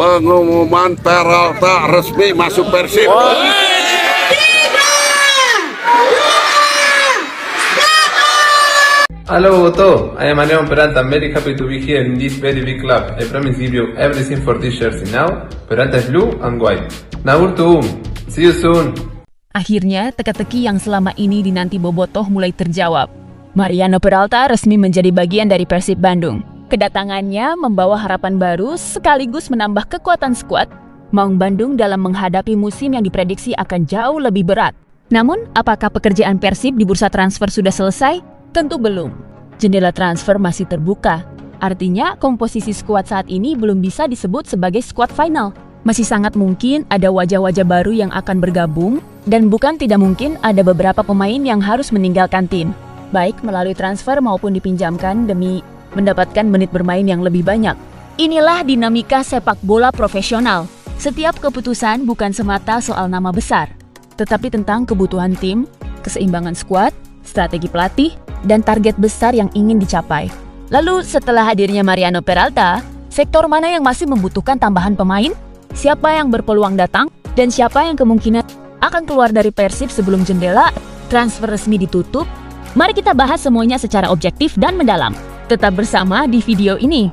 pengumuman Peralta resmi masuk Persib. Hello Otto, I am Leon Peralta. I'm very happy to be here in this very big club. I promise give you everything for this jersey now. Peralta is blue and white. Naur tuum. See you soon. Akhirnya, teka-teki yang selama ini dinanti Bobotoh mulai terjawab. Mariano Peralta resmi menjadi bagian dari Persib Bandung. Kedatangannya membawa harapan baru sekaligus menambah kekuatan skuad Maung Bandung dalam menghadapi musim yang diprediksi akan jauh lebih berat. Namun, apakah pekerjaan Persib di bursa transfer sudah selesai? Tentu belum. Jendela transfer masih terbuka. Artinya, komposisi skuad saat ini belum bisa disebut sebagai skuad final. Masih sangat mungkin ada wajah-wajah baru yang akan bergabung, dan bukan tidak mungkin ada beberapa pemain yang harus meninggalkan tim, baik melalui transfer maupun dipinjamkan demi mendapatkan menit bermain yang lebih banyak. Inilah dinamika sepak bola profesional. Setiap keputusan bukan semata soal nama besar, tetapi tentang kebutuhan tim, keseimbangan skuad, strategi pelatih, dan target besar yang ingin dicapai. Lalu setelah hadirnya Mariano Peralta, sektor mana yang masih membutuhkan tambahan pemain? Siapa yang berpeluang datang? Dan siapa yang kemungkinan akan keluar dari Persib sebelum jendela transfer resmi ditutup? Mari kita bahas semuanya secara objektif dan mendalam. Tetap bersama di video ini.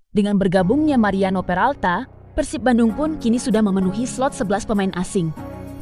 Dengan bergabungnya Mariano Peralta, Persib Bandung pun kini sudah memenuhi slot 11 pemain asing.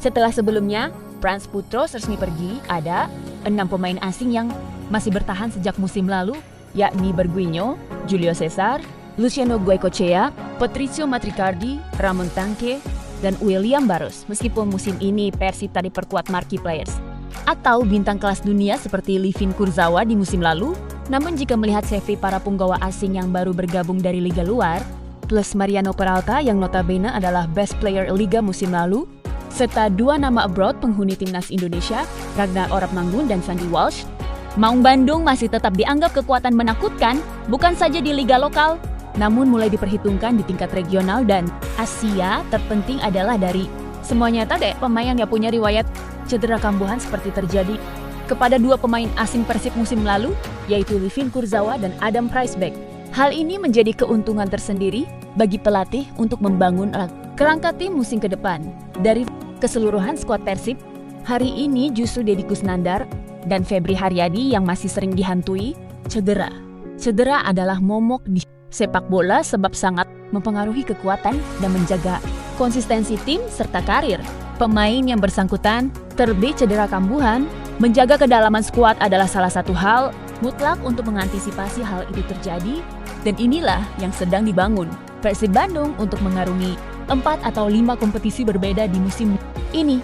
Setelah sebelumnya, Frans Putros resmi pergi, ada 6 pemain asing yang masih bertahan sejak musim lalu, yakni Berguinho, Julio Cesar, Luciano Goicoechea, Patricio Matricardi, Ramon Tanque, dan William Barros. Meskipun musim ini Persib tadi perkuat marquee players atau bintang kelas dunia seperti Livin Kurzawa di musim lalu, namun jika melihat CV para punggawa asing yang baru bergabung dari liga luar, plus Mariano Peralta yang notabene adalah best player liga musim lalu, serta 2 nama abroad penghuni timnas Indonesia, Ragnar Orapmangun dan Sandy Walsh, Maung Bandung masih tetap dianggap kekuatan menakutkan, bukan saja di liga lokal, namun mulai diperhitungkan di tingkat regional dan Asia. Terpenting adalah dari semuanya tadi pemain yang punya riwayat cedera kambuhan seperti terjadi kepada 2 pemain asing Persib musim lalu, yaitu Livin Kurzawa dan Adam Priceback. Hal ini menjadi keuntungan tersendiri bagi pelatih untuk membangun kerangka tim musim ke depan. Dari keseluruhan skuad Persib, hari ini justru Deddy Kusnandar dan Febri Haryadi yang masih sering dihantui cedera. Cedera adalah momok di sepak bola sebab sangat mempengaruhi kekuatan dan menjaga konsistensi tim serta karir. Pemain yang bersangkutan terlebih cedera kambuhan, menjaga kedalaman skuad adalah salah satu hal mutlak untuk mengantisipasi hal itu terjadi, dan inilah yang sedang dibangun Persib Bandung untuk mengarungi 4 atau 5 kompetisi berbeda di musim ini.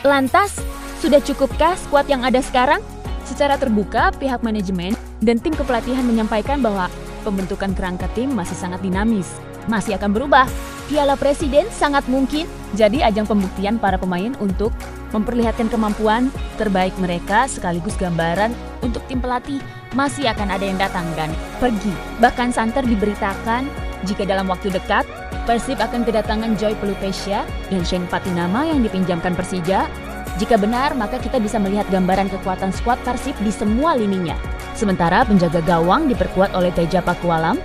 Lantas, sudah cukupkah skuad yang ada sekarang? Secara terbuka, pihak manajemen dan tim kepelatihan menyampaikan bahwa pembentukan kerangka tim masih sangat dinamis, masih akan berubah. Piala Presiden sangat mungkin jadi ajang pembuktian para pemain untuk memperlihatkan kemampuan terbaik mereka sekaligus gambaran untuk tim pelatih masih akan ada yang datang dan pergi. Bahkan santer diberitakan jika dalam waktu dekat Persib akan kedatangan Joy Pelupecia dan Shane Patinama yang dipinjamkan Persija. Jika benar, maka kita bisa melihat gambaran kekuatan skuad Persib di semua lininya. Sementara penjaga gawang diperkuat oleh Teja Pakualam,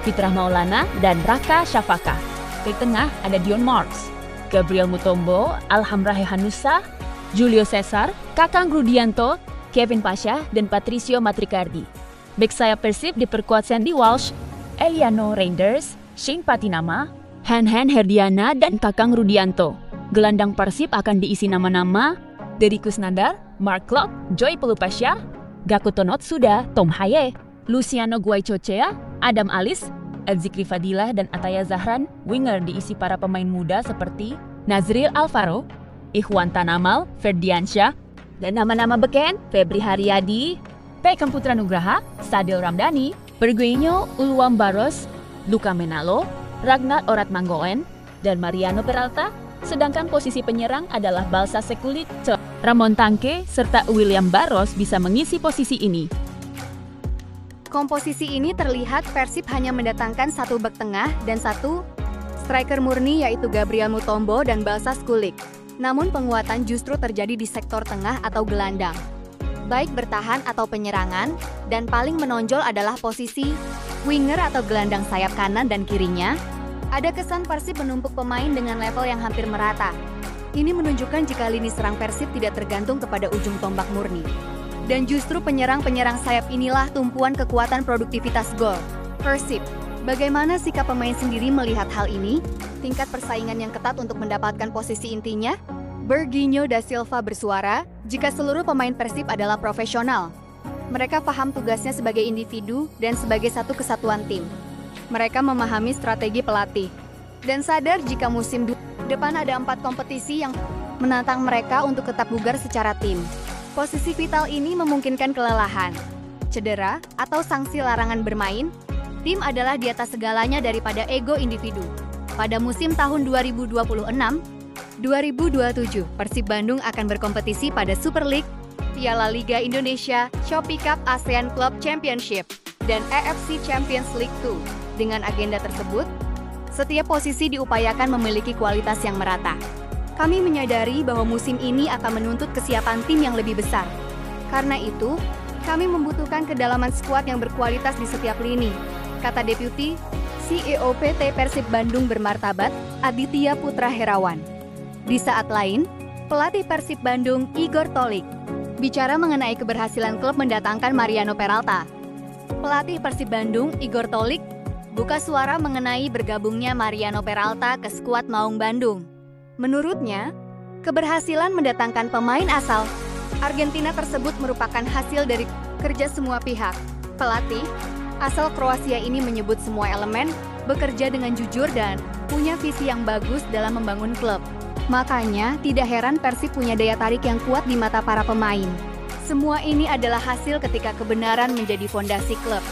Fitrah Maulana, dan Raka Shafaka. Di tengah ada Dion Marks, Gabriel Mutombo, Alhamrahe Hanusa, Julio Cesar, Kakang Rudianto, Kevin Pasha, dan Patricio Matricardi. Bek sayap Persib diperkuat Sandy Walsh, Eliano Reinders, Shane Patinama, Han Herdiana, dan Kakang Rudianto. Gelandang Persib akan diisi nama-nama Deddy Kusnandar, Mark Klok, Joy Pelupecia, Gakuto Notsuda, Tom Haye, Luciano Goicoechea, Adam Alis, Edzikri Fadilah, dan Ataya Zahran. Winger diisi para pemain muda seperti Nazril Alvaro, Ikhwan Tanamal, Ferdiansyah, dan nama-nama beken Febri Haryadi, Pekam Putra Nugraha, Sadil Ramdhani, Berguinho, Uluam Barros, Luka Menalo, Ragnar Oratmangoen, dan Mariano Peralta. Sedangkan posisi penyerang adalah Balsa Sekulit, Ramon Tanque, serta William Barros bisa mengisi posisi ini. Komposisi ini terlihat Persib hanya mendatangkan 1 bek tengah dan 1 striker murni yaitu Gabriel Mutombo dan Balsas Kulik. Namun penguatan justru terjadi di sektor tengah atau gelandang. Baik bertahan atau penyerangan, dan paling menonjol adalah posisi winger atau gelandang sayap kanan dan kirinya. Ada kesan Persib menumpuk pemain dengan level yang hampir merata. Ini menunjukkan jika lini serang Persib tidak tergantung kepada ujung tombak murni. Dan justru penyerang-penyerang sayap inilah tumpuan kekuatan produktivitas gol Persib. Bagaimana sikap pemain sendiri melihat hal ini? Tingkat persaingan yang ketat untuk mendapatkan posisi intinya? Berginho da Silva bersuara, jika seluruh pemain Persib adalah profesional. Mereka paham tugasnya sebagai individu dan sebagai satu kesatuan tim. Mereka memahami strategi pelatih. Dan sadar jika musim depan ada 4 kompetisi yang menantang mereka untuk tetap bugar secara tim. Posisi vital ini memungkinkan kelelahan, cedera, atau sanksi larangan bermain. Tim adalah di atas segalanya daripada ego individu. Pada musim tahun 2026-2027, Persib Bandung akan berkompetisi pada Super League, Piala Liga Indonesia, Shopee Cup ASEAN Club Championship, dan AFC Champions League 2. Dengan agenda tersebut, setiap posisi diupayakan memiliki kualitas yang merata. Kami menyadari bahwa musim ini akan menuntut kesiapan tim yang lebih besar. Karena itu, kami membutuhkan kedalaman skuad yang berkualitas di setiap lini, kata Deputi CEO PT Persib Bandung bermartabat, Aditya Putra Herawan. Di saat lain, pelatih Persib Bandung, Igor Tolik, bicara mengenai keberhasilan klub mendatangkan Mariano Peralta. Pelatih Persib Bandung, Igor Tolik, buka suara mengenai bergabungnya Mariano Peralta ke skuad Maung Bandung. Menurutnya, keberhasilan mendatangkan pemain asal Argentina tersebut merupakan hasil dari kerja semua pihak. Pelatih asal Kroasia ini menyebut semua elemen bekerja dengan jujur dan punya visi yang bagus dalam membangun klub. Makanya, tidak heran Persib punya daya tarik yang kuat di mata para pemain. Semua ini adalah hasil ketika kebenaran menjadi fondasi klub.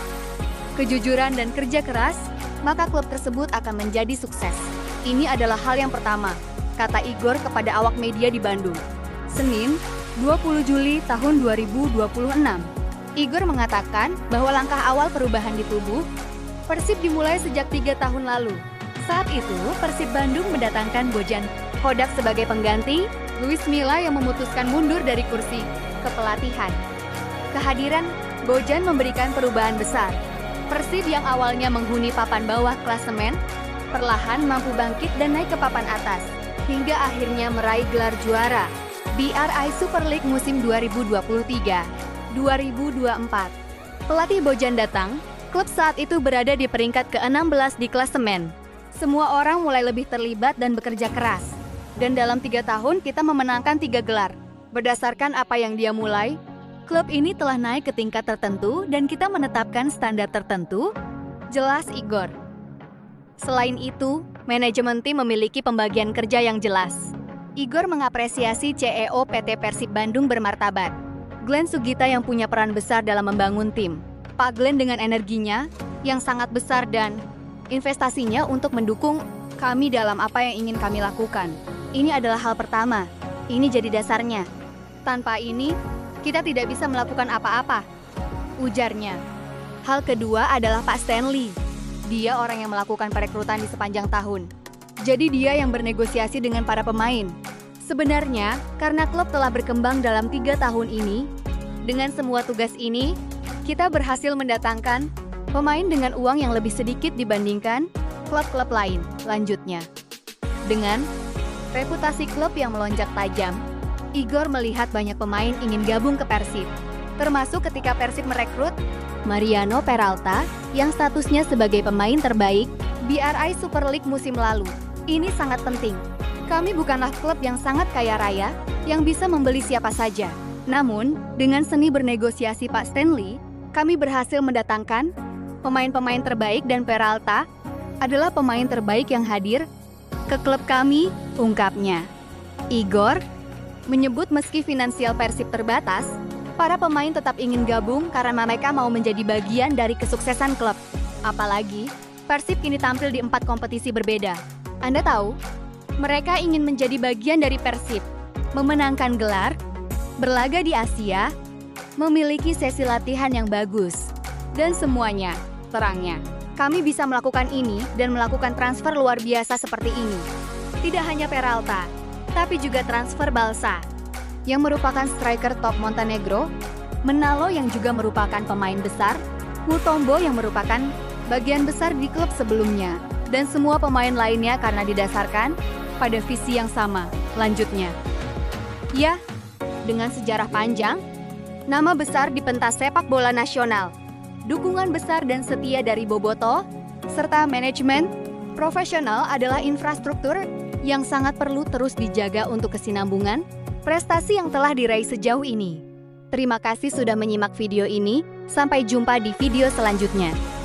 Kejujuran dan kerja keras, maka klub tersebut akan menjadi sukses. Ini adalah hal yang pertama, kata Igor kepada awak media di Bandung. Senin, 20 Juli tahun 2026. Igor mengatakan bahwa langkah awal perubahan di tubuh Persib dimulai sejak 3 tahun lalu. Saat itu, Persib Bandung mendatangkan Bojan Hodak sebagai pengganti Luis Milla yang memutuskan mundur dari kursi kepelatihan. Kehadiran Bojan memberikan perubahan besar. Persib yang awalnya menghuni papan bawah klasemen, perlahan mampu bangkit dan naik ke papan atas, hingga akhirnya meraih gelar juara BRI Super League musim 2023-2024. Pelatih Bojan datang, klub saat itu berada di peringkat ke-16 di klasemen. Semua orang mulai lebih terlibat dan bekerja keras. Dan dalam 3 tahun kita memenangkan 3 gelar. Berdasarkan apa yang dia mulai, klub ini telah naik ke tingkat tertentu dan kita menetapkan standar tertentu, jelas Igor. Selain itu, manajemen tim memiliki pembagian kerja yang jelas. Igor mengapresiasi CEO PT Persib Bandung bermartabat, Glenn Sugita yang punya peran besar dalam membangun tim. Pak Glenn dengan energinya yang sangat besar dan investasinya untuk mendukung kami dalam apa yang ingin kami lakukan. Ini adalah hal pertama, ini jadi dasarnya. Tanpa ini, kita tidak bisa melakukan apa-apa, ujarnya. Hal kedua adalah Pak Stanley. Dia orang yang melakukan perekrutan di sepanjang tahun. Jadi dia yang bernegosiasi dengan para pemain. Sebenarnya, karena klub telah berkembang dalam 3 tahun ini, dengan semua tugas ini, kita berhasil mendatangkan pemain dengan uang yang lebih sedikit dibandingkan klub-klub lain, lanjutnya. Dengan reputasi klub yang melonjak tajam, Igor melihat banyak pemain ingin gabung ke Persib, termasuk ketika Persib merekrut Mariano Peralta yang statusnya sebagai pemain terbaik BRI Super League musim lalu. Ini sangat penting. Kami bukanlah klub yang sangat kaya raya, yang bisa membeli siapa saja. Namun, dengan seni bernegosiasi Pak Stanley, kami berhasil mendatangkan pemain-pemain terbaik dan Peralta adalah pemain terbaik yang hadir ke klub kami, ungkapnya. Igor menyebut meski finansial Persib terbatas, para pemain tetap ingin gabung karena mereka mau menjadi bagian dari kesuksesan klub. Apalagi, Persib kini tampil di 4 kompetisi berbeda. Anda tahu, mereka ingin menjadi bagian dari Persib, memenangkan gelar, berlaga di Asia, memiliki sesi latihan yang bagus, dan semuanya, terangnya. Kami bisa melakukan ini dan melakukan transfer luar biasa seperti ini. Tidak hanya Peralta, tapi juga transfer Balsa, yang merupakan striker top Montenegro, Menalo yang juga merupakan pemain besar, Mutombo yang merupakan bagian besar di klub sebelumnya, dan semua pemain lainnya karena didasarkan pada visi yang sama. Lanjutnya, ya, dengan sejarah panjang, nama besar di pentas sepak bola nasional, dukungan besar dan setia dari Boboto, serta manajemen profesional adalah infrastruktur yang sangat perlu terus dijaga untuk kesinambungan prestasi yang telah diraih sejauh ini. Terima kasih sudah menyimak video ini, sampai jumpa di video selanjutnya.